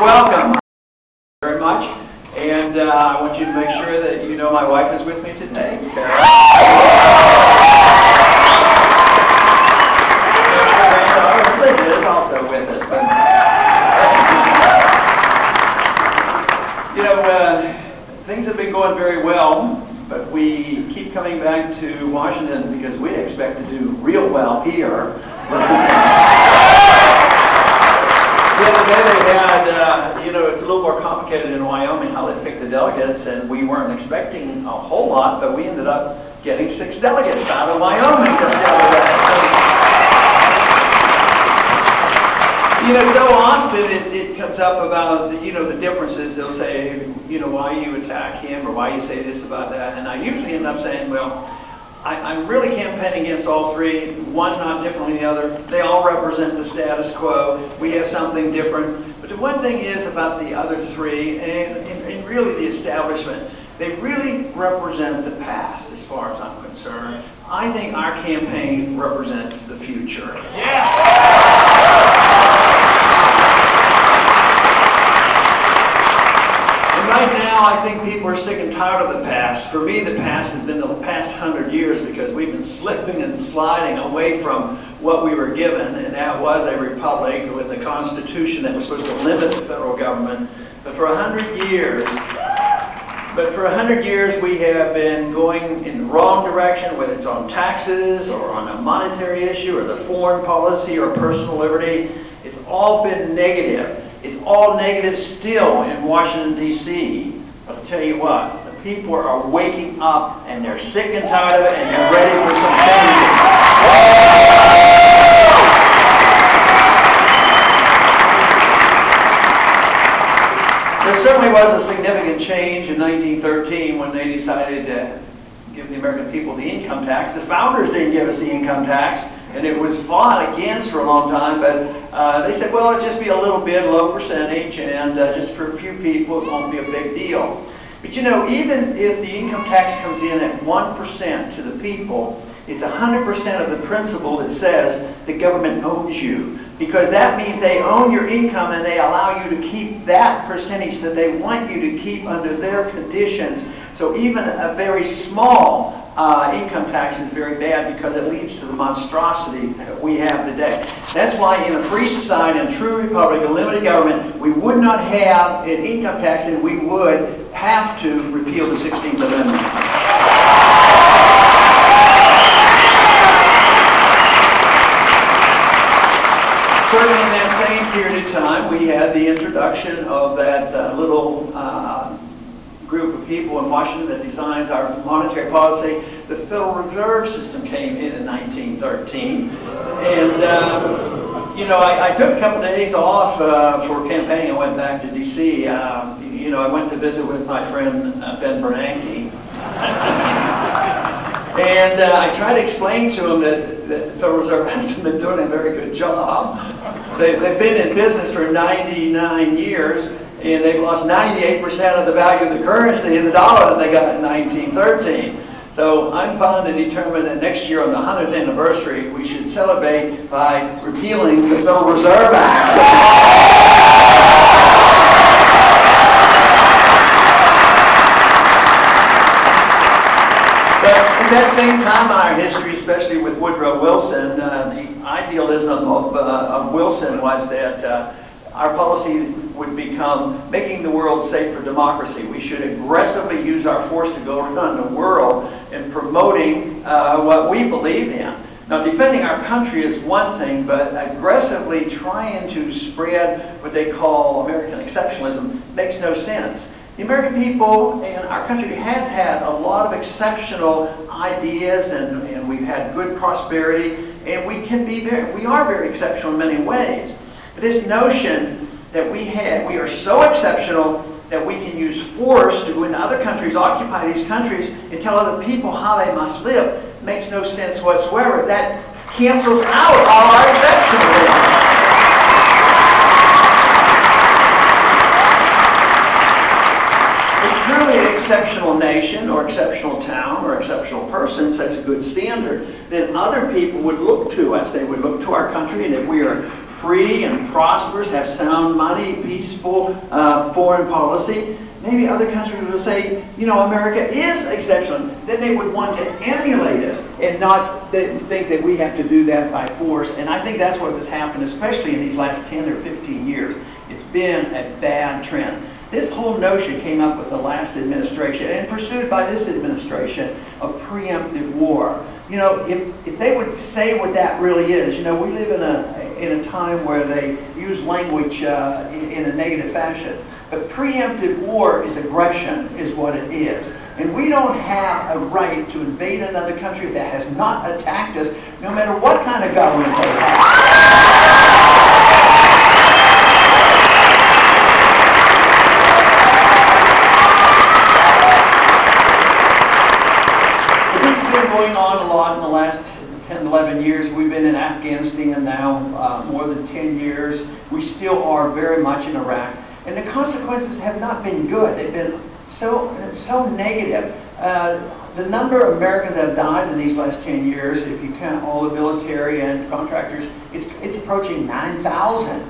welcome very much, and I want you to make sure that you know my wife is with me today, Carol. Our granddaughter Linda is also with us. But, things have been going very well, but we keep coming back to Washington because we expect to do real well here. The other day they had, it's a little more complicated in Wyoming how they pick the delegates, and we weren't expecting a whole lot, but we ended up getting 6 delegates out of Wyoming just the other day. So often it comes up about, the differences. They'll say, why you attack him or why you say this about that, and I usually end up saying, well, I'm really campaigning against all three, one not different than the other. They all represent the status quo. We have something different. But the one thing is about the other three, and really the establishment, they really represent the past as far as I'm concerned. I think our campaign represents the future. Right now, I think people are sick and tired of the past. For me, the past has been the past 100 years because we've been slipping and sliding away from what we were given, and that was a republic with a constitution that was supposed to limit the federal government. But for 100 years, we have been going in the wrong direction, whether it's on taxes or on a monetary issue or the foreign policy or personal liberty. It's all been negative. It's all negative still in Washington, D.C. But I'll tell you what, the people are waking up and they're sick and tired of it and they're ready for some change. There certainly was a significant change in 1913 when they decided to give the American people the income tax. The founders didn't give us the income tax, and it was fought against for a long time, but they said, well, it'll just be a little bit, low percentage, and just for a few people, it won't be a big deal. But even if the income tax comes in at 1% to the people, it's 100% of the principle that says the government owns you. Because that means they own your income and they allow you to keep that percentage that they want you to keep under their conditions. So even a very small income tax is very bad because it leads to the monstrosity that we have today. That's why in a free society and true republic, a limited government, we would not have an income tax and we would have to repeal the 16th Amendment. Certainly in that same period of time, we had the introduction of that little group of people in Washington that designs our monetary policy. The Federal Reserve System came in 1913. And, I took a couple of days off for campaigning. I went back to D.C. I went to visit with my friend Ben Bernanke. And I tried to explain to him that the Federal Reserve hasn't been doing a very good job. They've been in business for 99 years, and they've lost 98% of the value of the currency in the dollar that they got in 1913. So I'm bound to determine that next year on the 100th anniversary, we should celebrate by repealing the Federal Reserve Act. But at that same time in our history, especially with Woodrow Wilson, the idealism of Wilson was that our policy would become making the world safe for democracy. We should aggressively use our force to go around the world and promoting what we believe in. Now, defending our country is one thing, but aggressively trying to spread what they call American exceptionalism makes no sense. The American people and our country has had a lot of exceptional ideas, and we've had good prosperity, and we are very exceptional in many ways. But this notion that we are so exceptional that we can use force to go into other countries, occupy these countries, and tell other people how they must live makes no sense whatsoever. That cancels out all our exceptionalism. Truly exceptional nation or exceptional town or exceptional person sets a good standard, then other people would look to us. They would look to our country, and if we are free and prosperous, have sound money, peaceful foreign policy, maybe other countries will say, you know, America is exceptional. Then they would want to emulate us and not think that we have to do that by force. And I think that's what has happened, especially in these last 10 or 15 years. It's been a bad trend. This whole notion came up with the last administration and pursued by this administration of preemptive war. You know, if they would say what that really is, you know, we live in a time where they use language in a negative fashion. But preemptive war is aggression, is what it is. And we don't have a right to invade another country that has not attacked us, no matter what kind of government they have. Going on a lot in the last 10, 11 years. We've been in Afghanistan now more than 10 years. We still are very much in Iraq. And the consequences have not been good. They've been so negative. The number of Americans that have died in these last 10 years, if you count all the military and contractors, it's approaching 9,000.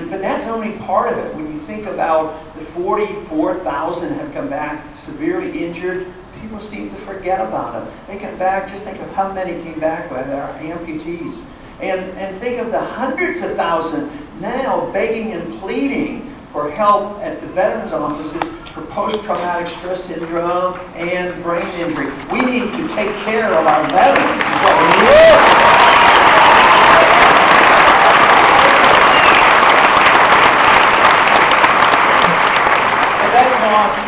But that's only part of it. When you think about the 44,000 have come back severely injured, people seem to forget about them. They come back, just think of how many came back by their amputees. And think of the hundreds of thousands now begging and pleading for help at the veterans offices for post-traumatic stress syndrome and brain injury. We need to take care of our veterans. Is what we need.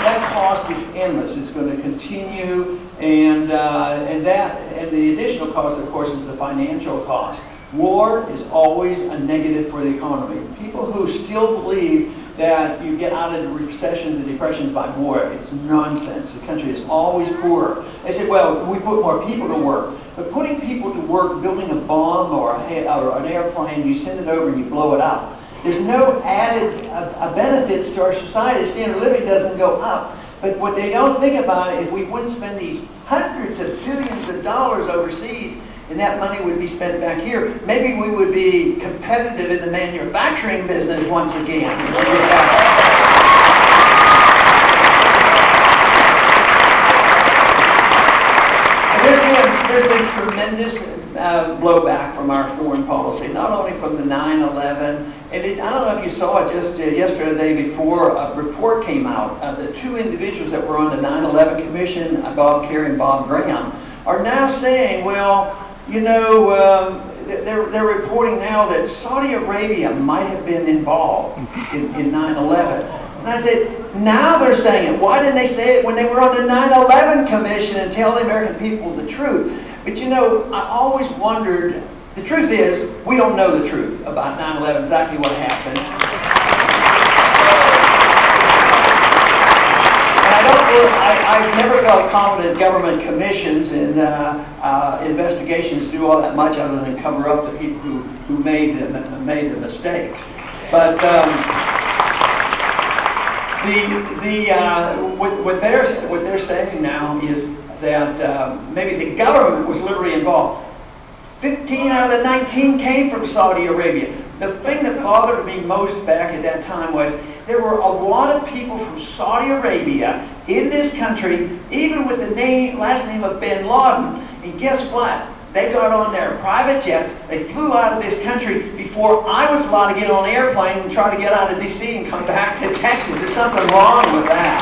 That cost is endless. It's going to continue, and the additional cost, of course, is the financial cost. War is always a negative for the economy. People who still believe that you get out of recessions and depressions by war, it's nonsense. The country is always poorer. They say, well, we put more people to work. But putting people to work, building a bomb or an airplane, you send it over and you blow it up. There's no added benefits to our society. Standard of living doesn't go up. But what they don't think about is if we wouldn't spend these hundreds of billions of dollars overseas, and that money would be spent back here, maybe we would be competitive in the manufacturing business once again. There's been tremendous blowback from our foreign policy, not only from the 9/11, and I don't know if you saw it just yesterday, the day before, a report came out. The two individuals that were on the 9/11 Commission, Bob Kerrey and Bob Graham, are now saying, well, you know, they're reporting now that Saudi Arabia might have been involved in 9/11. And I said, now they're saying it. Why didn't they say it when they were on the 9/11 Commission and tell the American people the truth? But you know, I always wondered, the truth is, we don't know the truth about 9/11, exactly what happened. And I've never felt confident government commissions and investigations do all that much other than cover up the people who made the mistakes. But what they're saying now is that maybe the government was literally involved. 15 out of the 19 came from Saudi Arabia. The thing that bothered me most back at that time was there were a lot of people from Saudi Arabia in this country, even with the last name of bin Laden. And guess what? They got on their private jets. They flew out of this country before I was allowed to get on an airplane and try to get out of D.C. and come back to Texas. There's something wrong with that.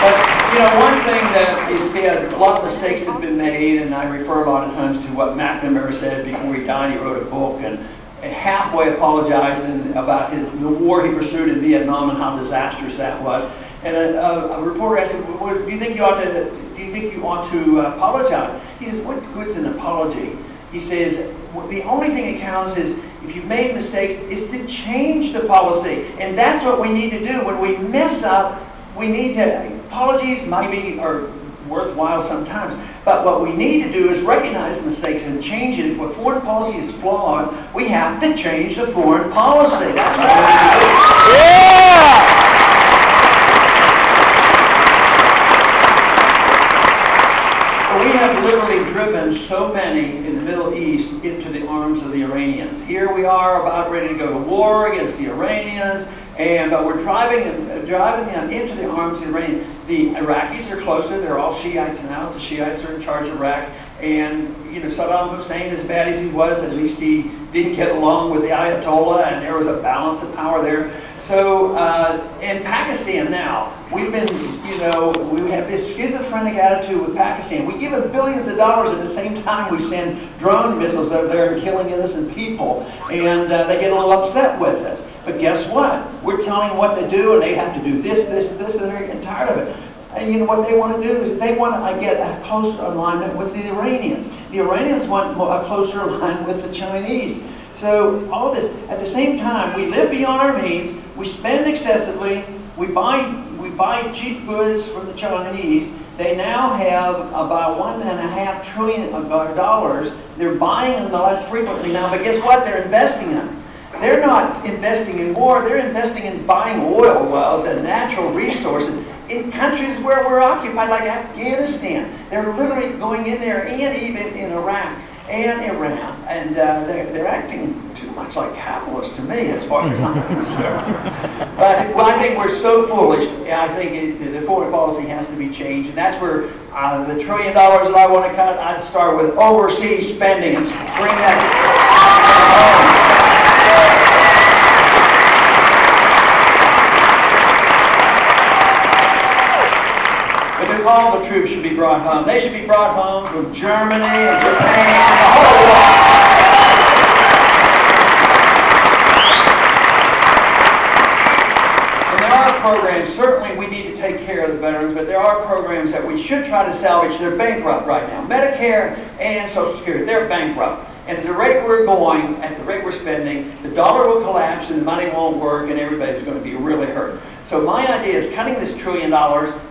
But, you know, one thing that is said, a lot of mistakes have been made, and I refer a lot of times to what McNamara said before he died. He wrote a book and halfway apologizing about the war he pursued in Vietnam and how disastrous that was. And a reporter asked him, well, do you think you ought to apologize? He says, what's good's an apology? He says, the only thing that counts is if you've made mistakes, is to change the policy. And that's what we need to do. When we mess up, we need to, apologies maybe are worthwhile sometimes, but what we need to do is recognize the mistakes and change it. If foreign policy is flawed, we have to change the foreign policy. That's what we need to do. Yeah! have literally driven so many in the Middle East into the arms of the Iranians. Here we are about ready to go to war against the Iranians, and we're driving them into the arms of the Iranians. The Iraqis are closer. They're all Shiites now. The Shiites are in charge of Iraq. And, you know, Saddam Hussein, as bad as he was, at least he didn't get along with the Ayatollah, and there was a balance of power there. So in Pakistan now, we've been, you know, we have this schizophrenic attitude with Pakistan. We give them billions of dollars at the same time we send drone missiles over there and killing innocent people, and they get a little upset with us. But guess what? We're telling them what to do, and they have to do this, and they're getting tired of it. And you know what they want to do is they want to get a closer alignment with the Iranians. The Iranians want a closer alignment with the Chinese. So all this, at the same time, we live beyond our means, we spend excessively, we buy cheap goods from the Chinese. They now have about $1.5 trillion dollars. They're buying them less frequently now, but guess what? They're investing them. They're not investing in war, they're investing in buying oil wells and natural resources in countries where we're occupied, like Afghanistan. They're literally going in there, and even in Iraq and Iran. And they're acting too much like capitalists to me, as far as I'm concerned. But well, I think we're so foolish. I think the foreign policy has to be changed. And that's where the $1 trillion that I want to cut, I'd start with overseas spending and bring that home. All the troops should be brought home. They should be brought home from Germany and Japan and the whole world. And there are programs, certainly we need to take care of the veterans, but there are programs that we should try to salvage. They're bankrupt right now. Medicare and Social Security, they're bankrupt. And at the rate we're going, at the rate we're spending, the dollar will collapse and the money won't work and everybody's going to be really hurt. So my idea is cutting this $1 trillion,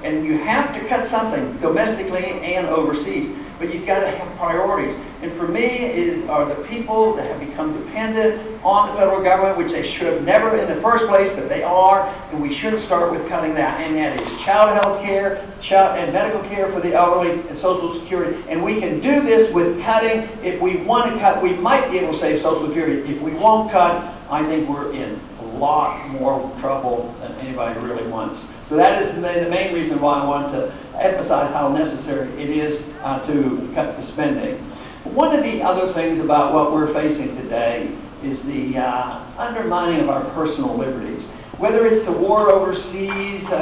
and you have to cut something domestically and overseas, but you've got to have priorities. And for me, are the people that have become dependent on the federal government, which they should have never in the first place, but they are, and we shouldn't start with cutting that. And that is child health care, and medical care for the elderly, and Social Security. And we can do this with cutting. If we want to cut, we might be able to save Social Security. If we won't cut, I think we're in a lot more trouble than anybody really wants. So that is the main reason why I want to emphasize how necessary it is to cut the spending. One of the other things about what we're facing today is the undermining of our personal liberties. Whether it's the war overseas, when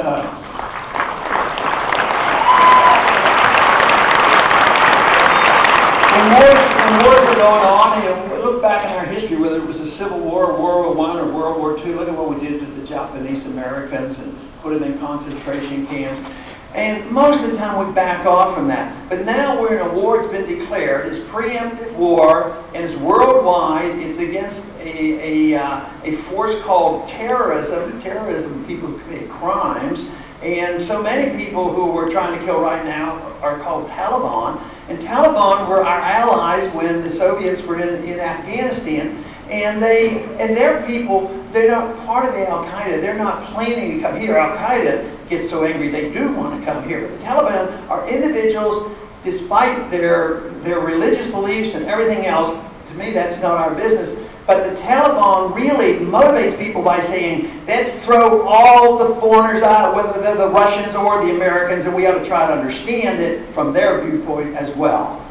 wars are going on, and we look back in our history, whether it was a Civil War, World War I, or World War II, look at what we did to the Japanese Americans and put them in concentration camps. And most of the time we back off from that. But now we're in a war that's been declared. It's preemptive war, and it's worldwide. It's against a force called terrorism. Terrorism, people who commit crimes. And so many people who we're trying to kill right now are called Taliban. And Taliban were our allies when the Soviets were in Afghanistan. And their people, they're not part of the Al-Qaeda. They're not planning to come here. Al-Qaeda gets so angry they do want to come here. But the Taliban are individuals, despite their religious beliefs and everything else. To me, that's not our business. But the Taliban really motivates people by saying, let's throw all the foreigners out, whether they're the Russians or the Americans, and we ought to try to understand it from their viewpoint as well.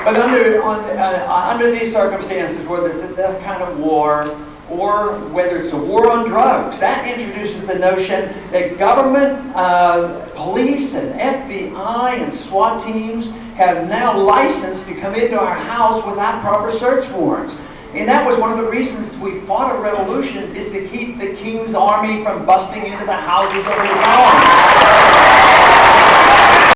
But under these circumstances, whether it's that kind of war, or whether it's a war on drugs, that introduces the notion that government, police, and FBI, and SWAT teams have now licensed to come into our house without proper search warrants. And that was one of the reasons we fought a revolution, is to keep the king's army from busting into the houses of his own.